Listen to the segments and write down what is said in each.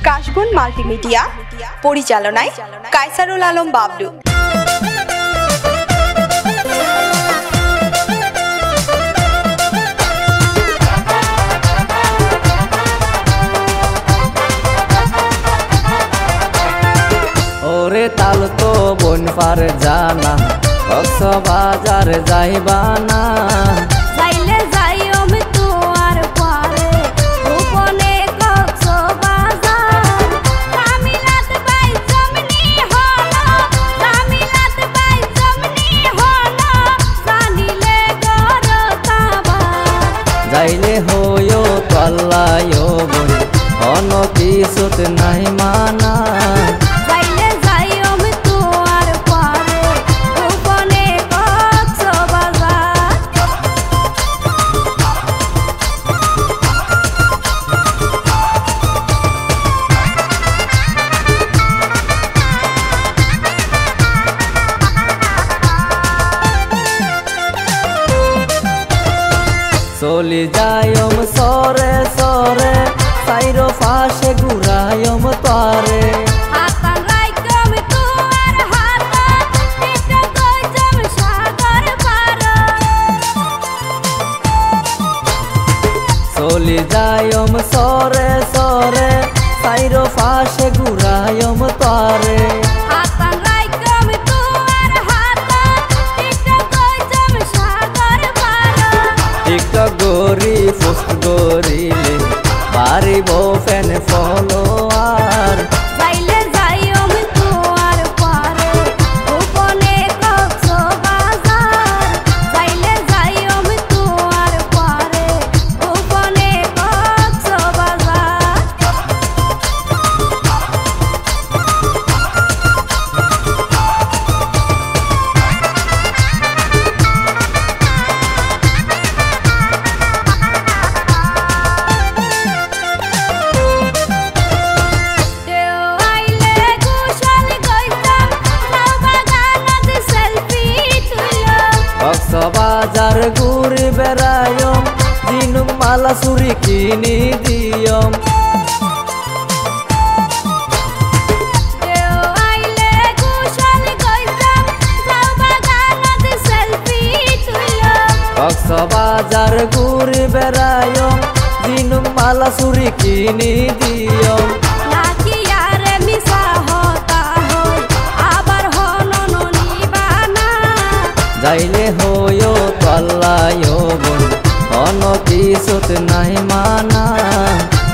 কাশবন মাল্টিমিডিয়া পরিচালনায় কায়সারুল আলম বাবলু। ওরে তাল তো বন পার জানা কক্সবাজার যাইবানা যাইলে যাইও তো আর পারে গোপনে কক্সবাজার তামিলাত বাই জমনি হলো তামিলাত বাই জমনি হলো জানিলে গরতাবা যাইলে হইও তল্লায়ও বন অন কিছুত নাই মানা চলি যায়ম সরে সরে সাইরো ফাঁসে ঘুরায়ম তারে হাতান রাইকম তুয়ার হাতা টিকা কইজম সাগর পার চলি যায়ম সরে সরে সাইরো ফাঁসে ঘুরায়ম তারে হাতান রাইকম তুয়ার হাতা টিকা কইজম সাগর পার টিকটক গরি পোস্ট গরিলে পারিব ফ্যান ফলোয়ার যাইলে যাইও তো আর পারে গোপনে কক্সবাজার যাইলে যাইও তো আর পারে গোপনে কক্সবাজার কক্সবাজার ঘুরি বেড়ায়ম দিনুম মালা চুরি কিনি দিয়ম কক্সবাজার ঘুরি বেড়ায়ম দিনুম মালা চুরি কিনি দিয়ম যাইলে হইও তল্লায়ও বন অন কিছুত নাই মানা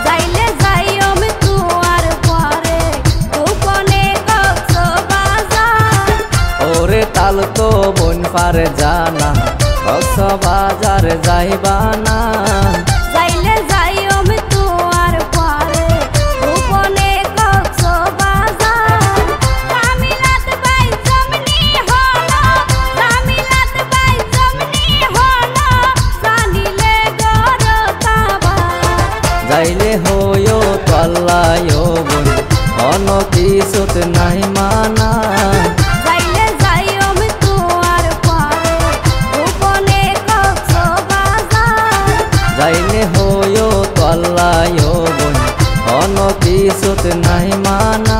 যাইলে যাইও তো আর পারে গোপনে কক্সবাজার ওরে তাল তো বন পার জানা কক্সবাজার যাইবানা যাইলে যাইও তো আর পারে গোপনে কক্সবাজার তামিলাত বাই জমনি হলো তামিলাত বাই জমনি হলো জানিলে গরতাবা যাইলে হইও তল্লায়ও বন অন কিছুত নাই মানা যাইলে যাইও তো আর পারে গোপনে কক্সবাজার যাইলে হইও তল্লায়ও বন অন কিছুত নাই মানা।